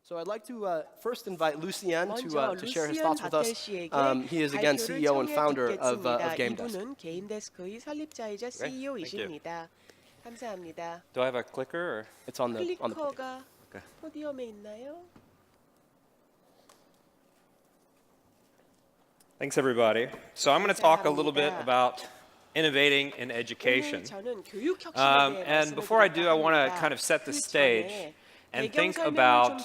So I'd like to first invite Lucien to share his 루시안 thoughts with us. 바텔 He is again 발표를 CEO and founder of 듣겠습니다. GameBased. 이분은 게임데스크의 설립자이자 CEO이십니다. 감사합니다. Do I have a clicker? Or? It's on the podium. 클리커가 Okay. 포디엄에 있나요? Thanks, everybody. So I'm going to talk a little bit about innovating in education. 오늘 저는 교육 혁신에 대해 And before I do, I want to kind of set the stage and think about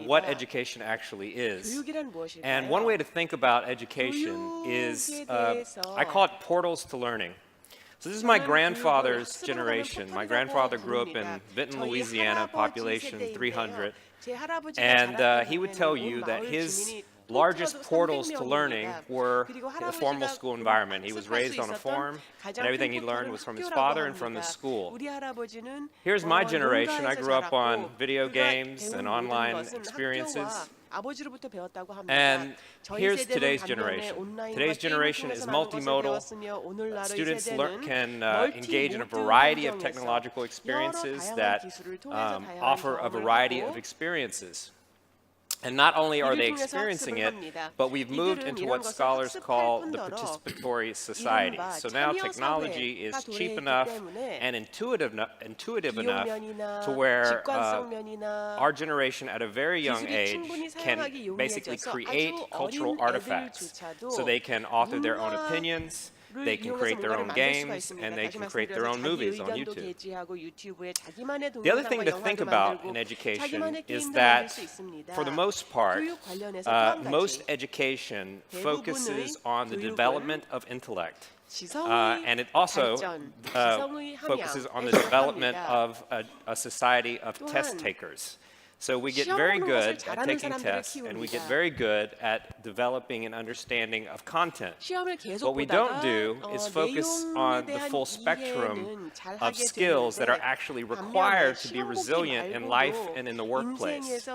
what education actually is. 교육이란 무엇일까요? And one way to think about education is, I call it portals to learning. So this is my grandfather's generation. My grandfather grew up in Vinton, Louisiana, population 300. And he would tell you that his largest portals to learning were the formal school environment. He was raised on a farm, and everything he learned was from his father and from the school. Here's my generation. I grew up on video games and online experiences. And here's today's generation. Today's generation is multimodal. Students can engage in a variety of technological experiences that offer a variety of experiences. And not only are they experiencing it, but we've moved into what scholars call the participatory society. So now technology is cheap enough and intuitive enough to where our generation at a very young age can basically create cultural artifacts. So they can author their own opinions, they can create their own games, and they can create their own movies on YouTube. The other thing to think about in education is that, for the most part, most education focuses on the development of intellect. And it also focuses on the development of a society of test takers. So we get very good at taking tests, and we get very good at developing an understanding of content. What we don't do is focus on the full spectrum of skills that are actually required to be resilient in life and in the workplace.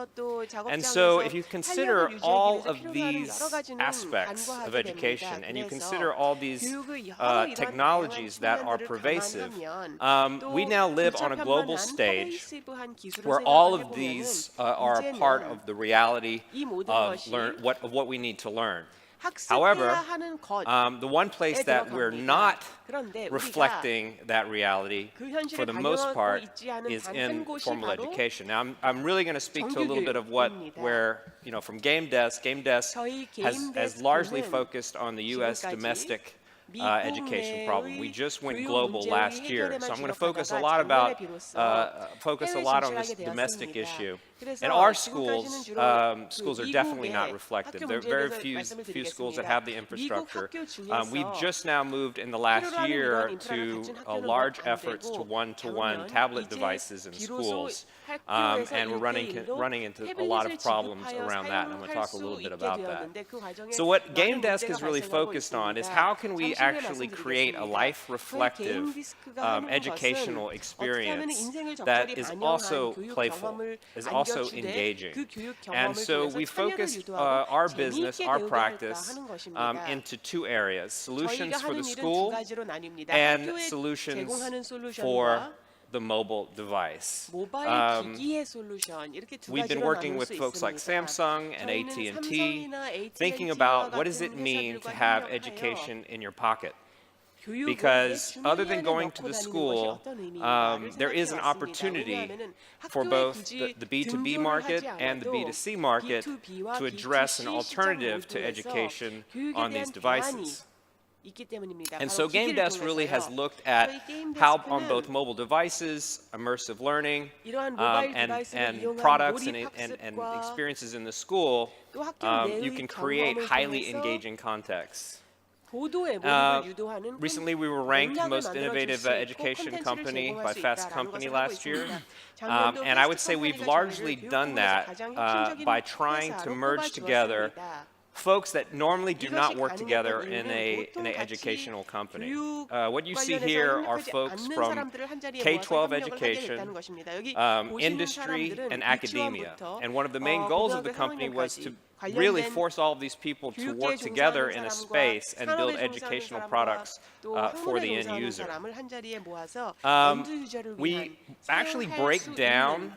And so if you consider all of these aspects of education, and you consider all these technologies that are pervasive, we now live on a global stage where all of these are a part of the reality of what we need to learn. However, the one place that we're not reflecting that reality, for the most part, is in formal education. Now, I'm really going to speak to a little bit of from GameDesk. GameDesk has largely focused on the U.S. domestic education problem. We just went global last year, so I'm going to focus a lot on this domestic issue. And our schools are definitely not reflected. There are very few schools that have the infrastructure. We've just now moved in the last year to large efforts to one-to-one tablet devices in schools, and we're running into a lot of problems around that, and I'm going to talk a little bit about that. So what GameDesk is really focused on is how can we actually create a life-reflective educational experience that is also playful, is also engaging. And so we focused our business, our practice, into two areas: solutions for the school and solutions for the mobile device. We've been working with folks like Samsung and AT&T, thinking about what does it mean to have education in your pocket. Because other than going to the school, there is an opportunity for both the B2B market and the B2C market to address an alternative to education on these devices. And so GameDesk really has looked at how on both mobile devices, immersive learning, and products and experiences in the school, you can create highly engaging contexts. Recently, we were ranked most innovative education company by Fast Company last year. And I would say we've largely done that by trying to merge together folks that normally do not work together in an educational company. What you see here are folks from K-12 education, industry, and academia. And one of the main goals of the company was to really force all of these people to work together in a space and build educational products for the end user. We actually break down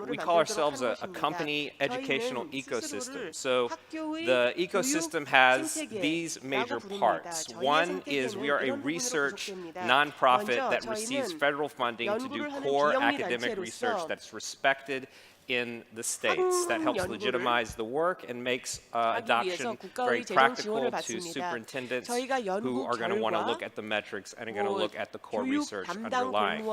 we call ourselves a company educational ecosystem. So the ecosystem has these major parts. One is we are a research nonprofit that receives federal funding to do core academic research that's respected in the states. That helps legitimize the work and makes adoption very practical to superintendents who are going to want to look at the metrics and are going to look at the core research underlying.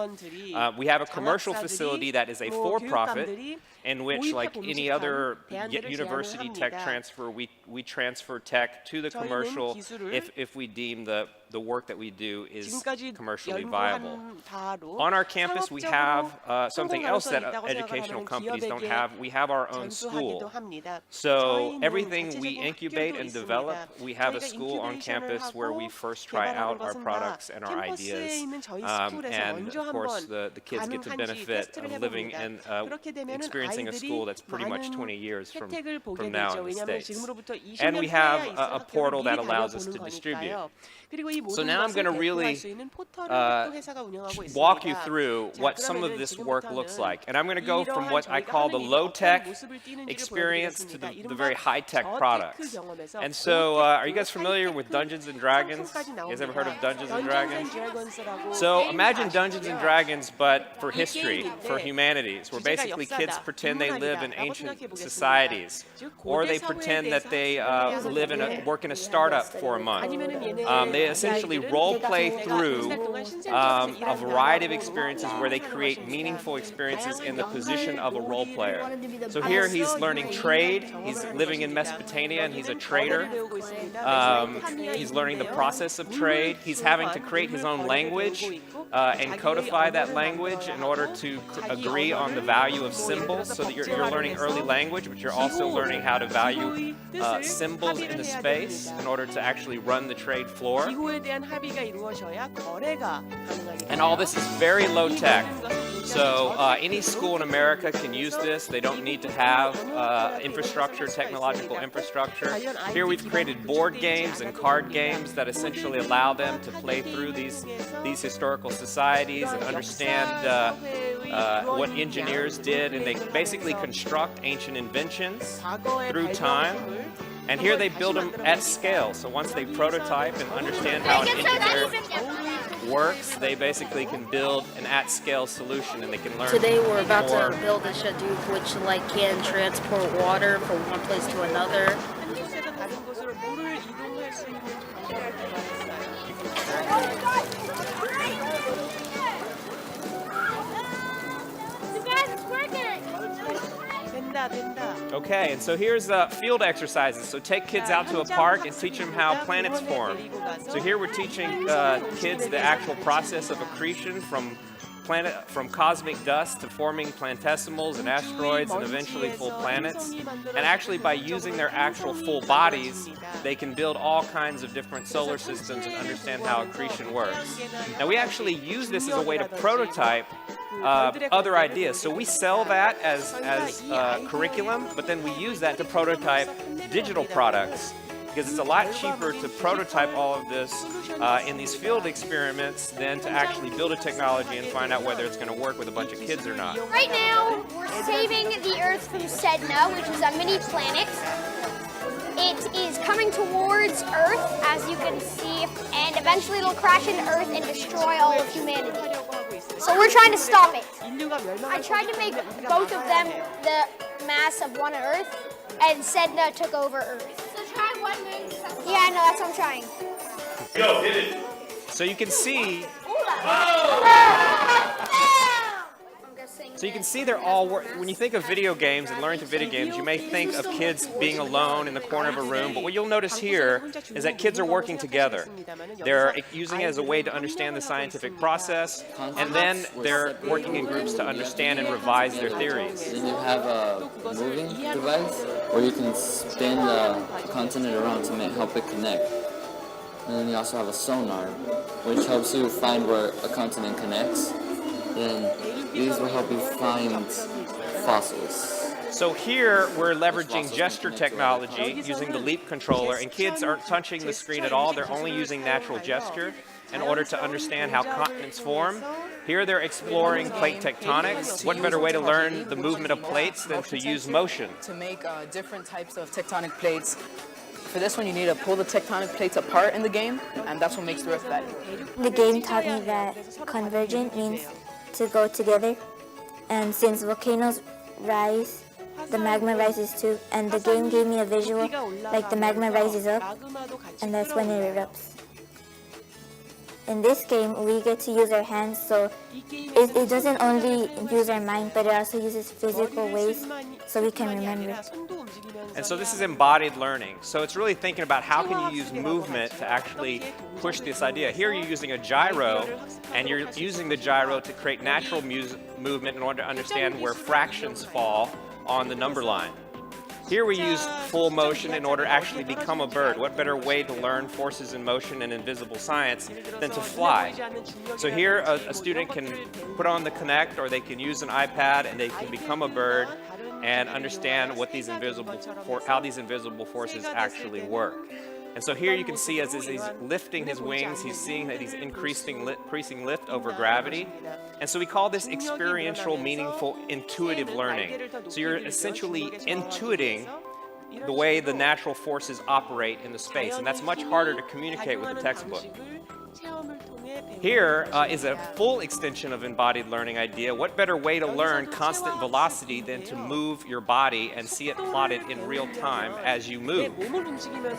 We have a commercial facility that is a for-profit in which, like any other university tech transfer, we transfer tech to the commercial if we deem the work that we do is commercially viable. On our campus, we have something else that educational companies don't have. We have our own school. So everything we incubate and develop, we have a school on campus where we first try out our products and our ideas. And of course, the kids get to benefit of living and experiencing a school that's pretty much 20 years from now in the States. And we have a portal that allows us to distribute. So now I'm going to really walk you through what some of this work looks like. And I'm going to go from what I call the low-tech experience to the very high-tech products. And so are you guys familiar with Dungeons & Dragons? You guys ever heard of Dungeons & Dragons? So imagine Dungeons & Dragons, but for history, for humanities, where basically kids pretend they live in ancient societies, or they pretend that they work in a startup for a month. They essentially role-play through a variety of experiences where they create meaningful experiences in the position of a role player. So here he's learning trade. He's living in Mesopotamia and he's a trader. He's learning the process of trade. He's having to create his own language and codify that language in order to agree on the value of symbols, so that you're learning early language, but you're also learning how to value symbols in the space in order to actually run the trade floor. And all this is very low tech. So any school in America can use this. They don't need to have infrastructure, technological infrastructure. Here we've created board games and card games that essentially allow them to play through these historical societies and understand what engineers did, and they basically construct ancient inventions through time. And here they build them at scale. So once they prototype and understand how an engineer works, they basically can build an at-scale solution, and they can learn. Today we're about to build a Hadoop which can transport water from one place to another. Okay, and so here's field exercises. So take kids out to a park and teach them how planets form. So here we're teaching kids the actual process of accretion from cosmic dust to forming planetesimals and asteroids and eventually full planets. And actually by using their actual full bodies, they can build all kinds of different solar systems and understand how accretion works. Now we actually use this as a way to prototype other ideas. So we sell that as curriculum, but then we use that to prototype digital products, because it's a lot cheaper to prototype all of this in these field experiments than to actually build a technology and find out whether it's going to work with a bunch of kids or not. Right now, we're saving the Earth from Sedna, which is a mini planet. It is coming towards Earth, as you can see, and eventually it'll crash into Earth and destroy all of humanity. So we're trying to stop it. I tried to make both of them the mass of one Earth, and Sedna took over Earth. So try one moon. Yeah, I know, that's what I'm trying. Go, hit it. So you can see. So you can see they're all, when you think of video games and learning through video games, you may think of kids being alone in the corner of a room, but what you'll notice here is that kids are working together. They're using it as a way to understand the scientific process, and then they're working in groups to understand and revise their theories. Then you have a moving device where you can spin the continent around to help it connect. And then you also have a sonar, which helps you find where a continent connects. Then these will help you find fossils. So here we're leveraging gesture technology using the Leap controller, and kids aren't touching the screen at all. They're only using natural gesture in order to understand how continents form. Here they're exploring plate tectonics. What better way to learn the movement of plates than to use motion? To make different types of tectonic plates. For this one, you need to pull the tectonic plates apart in the game, and that's what makes the Earth value. The game taught me that convergent means to go together, and since volcanoes rise, the magma rises too, and the game gave me a visual like the magma rises up, and that's when it erupts. In this game, we get to use our hands, so it doesn't only use our mind, but it also uses physical ways so we can remember. And so this is embodied learning. So it's really thinking about how can you use movement to actually push this idea. Here you're using a gyro, and you're using the gyro to create natural movement in order to understand where fractions fall on the number line. Here we use full motion in order to actually become a bird. What better way to learn forces in motion and invisible science than to fly? So here a student can put on the Kinect, or they can use an iPad, and they can become a bird and understand what these how these invisible forces actually work. And so here you can see as he's lifting his wings, he's seeing that he's increasing lift over gravity. And so we call this experiential, meaningful, intuitive learning. So you're essentially intuiting the way the natural forces operate in the space, and that's much harder to communicate with the textbook. Here is a full extension of embodied learning idea. What better way to learn constant velocity than to move your body and see it plotted in real time as you move?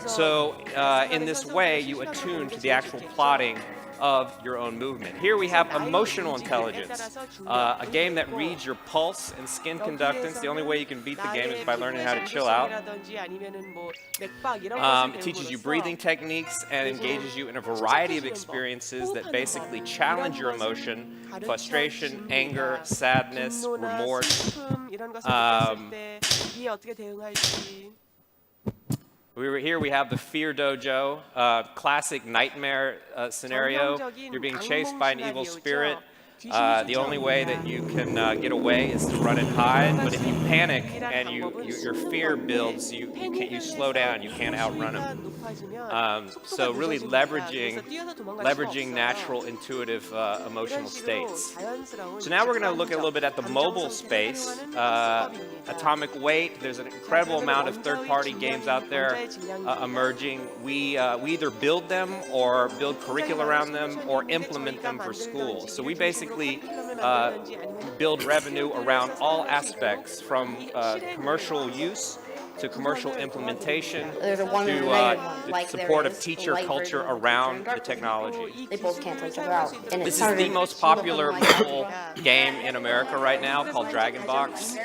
So in this way, you attune to the actual plotting of your own movement. Here we have emotional intelligence, a game that reads your pulse and skin conductance. The only way you can beat the game is by learning how to chill out. It teaches you breathing techniques and engages you in a variety of experiences that basically challenge your emotion, frustration, anger, sadness, remorse. Here we have the Fear Dojo, classic nightmare scenario. You're being chased by an evil spirit. The only way that you can get away is to run and hide. But if you panic and your fear builds, you slow down. You can't outrun them. So really leveraging natural, intuitive, emotional states. So now we're going to look a little bit at the mobile space. Atomic Weight. There's an incredible amount of third-party games out there emerging. We either build them or build curricula around them or implement them for schools. So we basically build revenue around all aspects, from commercial use to commercial implementation to the support of teacher culture around the technology. They both cancel each other out. This is the most popular mobile game in America right now, called Dragon Box.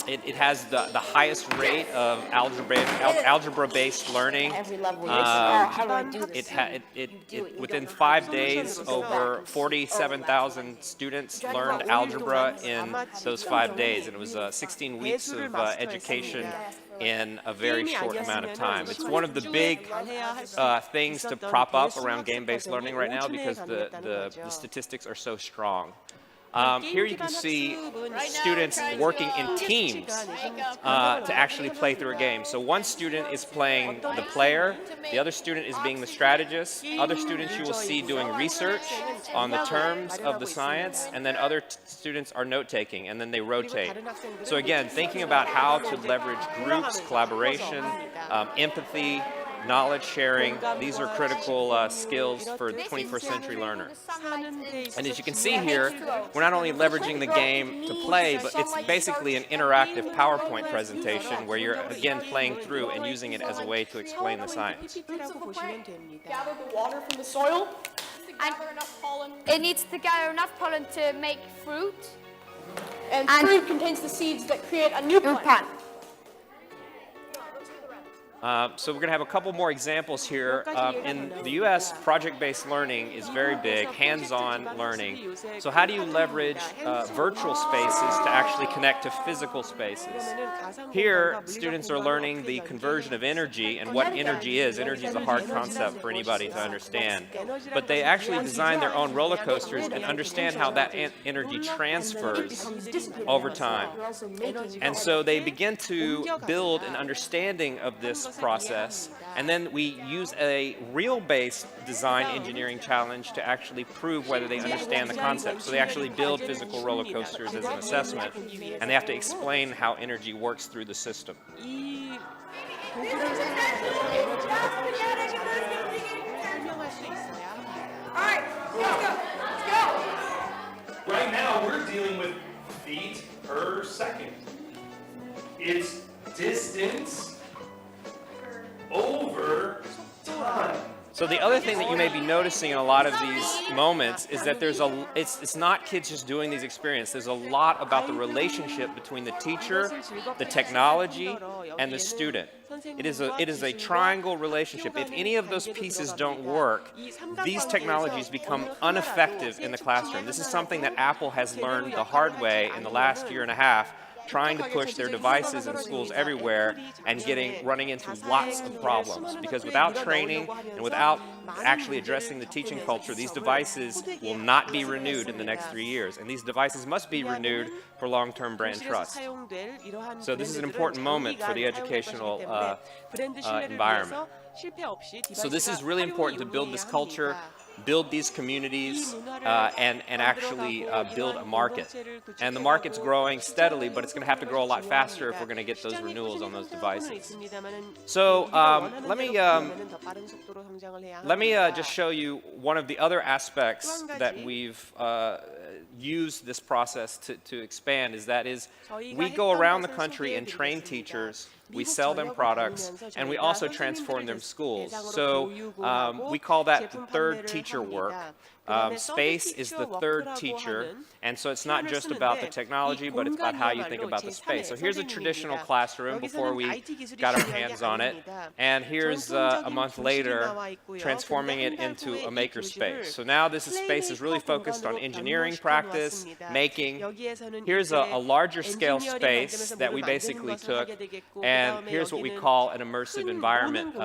It has the highest rate of algebra-based learning. Within 5 days, over 47,000 students learned algebra in those 5 days, and it was 16 weeks of education in a very short amount of time. It's one of the big things to prop up around game-based learning right now, because the statistics are so strong. Here you can see students working in teams to actually play through a game. So one student is playing the player, the other student is being the strategist, other students you will see doing research on the terms of the science, and then other students are note-taking, and then they rotate. So again, thinking about how to leverage groups, collaboration, empathy, knowledge sharing. These are critical skills for the 21st century learner. And as you can see here, we're not only leveraging the game to play, but it's basically an interactive PowerPoint presentation where you're again playing through and using it as a way to explain the science. Gather the water from the soil. It needs to gather enough pollen to make fruit. And fruit contains the seeds that create a new plant. So we're going to have a couple more examples here. In the US, project-based learning is very big, hands-on learning. So how do you leverage virtual spaces to actually connect to physical spaces? Here, students are learning the conversion of energy and what energy is. Energy is a hard concept for anybody to understand. But they actually design their own roller coasters and understand how that energy transfers over time. And so they begin to build an understanding of this process, and then we use a real-based design engineering challenge to actually prove whether they understand the concept. So they actually build physical roller coasters as an assessment, and they have to explain how energy works through the system. Right now, we're dealing with feet per second. It's distance over time. So the other thing that you may be noticing in a lot of these moments is that it's not kids just doing these experiences. There's a lot about the relationship between the teacher, the technology, and the student. It is a triangle relationship. If any of those pieces don't work, these technologies become ineffective in the classroom. This is something that Apple has learned the hard way in the last year and a half, trying to push their devices in schools everywhere and running into lots of problems. Because without training and without actually addressing the teaching culture, these devices will not be renewed in the next 3 years. And these devices must be renewed for long-term brand trust. So this is an important moment for the educational environment. So this is really important to build this culture, build these communities, and actually build a market. And the market's growing steadily, but it's going to have to grow a lot faster if we're going to get those renewals on those devices. So let me just show you one of the other aspects that we've used this process to expand. We go around the country and train teachers. We sell them products, and we also transform them schools. So we call that the third teacher work. Space is the third teacher, and so it's not just about the technology, but it's about how you think about the space. So here's a traditional classroom before we got our hands on it, and here's a month later transforming it into a maker space. So now this space is really focused on engineering practice, making. Here's a larger scale space that we basically took, and here's what we call an immersive environment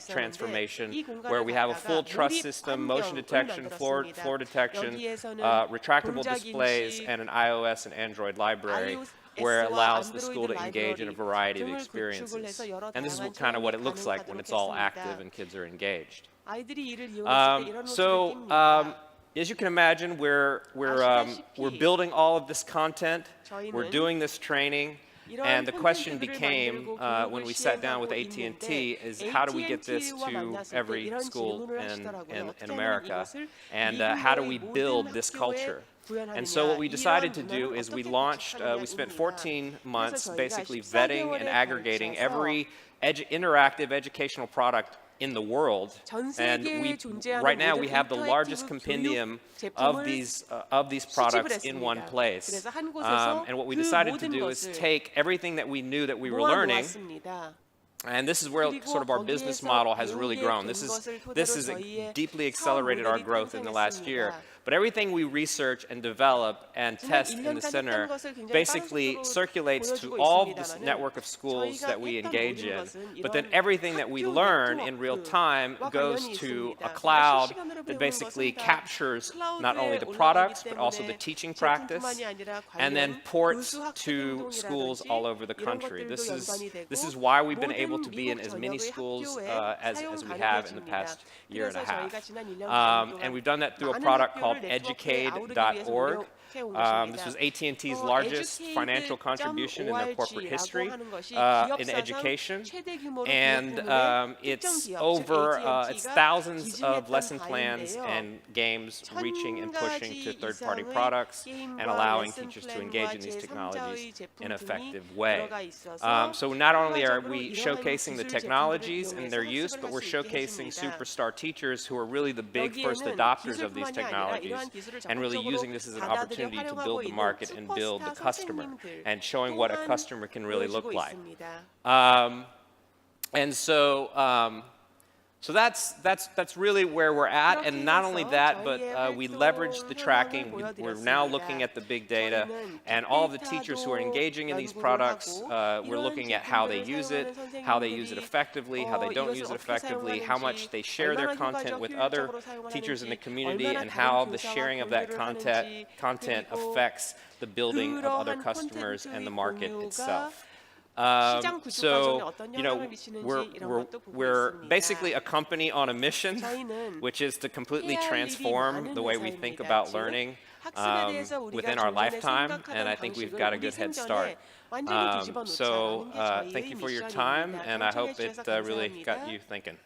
transformation, where we have a full truss system, motion detection, floor detection, retractable displays, and an iOS and Android library where it allows the school to engage in a variety of experiences. And this is kind of what it looks like when it's all active and kids are engaged. As you can imagine, we're building all of this content, we're doing this training, and the question became, when we sat down with AT&T, is how do we get this to every school in America, and how do we build this culture? And so what we decided to do is we spent 14 months basically vetting and aggregating every interactive educational product in the world, and right now we have the largest compendium of these products in one place. And what we decided to do is take everything that we knew that we were learning, and this is where sort of our business model has really grown. This has deeply accelerated our growth in the last year. But everything we research and develop and test in the center basically circulates to all this network of schools that we engage in. But then everything that we learn in real time goes to a cloud that basically captures not only the products, but also the teaching practice, and then ports to schools all over the country. This is why we've been able to be in as many schools as we have in the past year and a half. And we've done that through a product called Educade.org. This was AT&T's largest financial contribution in their corporate history in education, and it's thousands of lesson plans and games reaching and pushing to third-party products and allowing teachers to engage in these technologies in an effective way. So not only are we showcasing the technologies and their use, but we're showcasing superstar teachers who are really the big first adopters of these technologies and really using this as an opportunity to build the market and build the customer and showing what a customer can really look like. And so, so that's really where we're at, and not only that, but we leverage the tracking. We're now looking at the big data, and all of the teachers who are engaging in these products, we're looking at how they use it effectively, how they don't use it effectively, how much they share their content with other teachers in the community, and how the sharing of that content affects the building of other customers and the market itself. So, you know, we're basically a company on a mission, which is to completely transform the way we think about learning within our lifetime, and I think we've got a good head start. So, thank you for your time, and I hope it really got you thinking.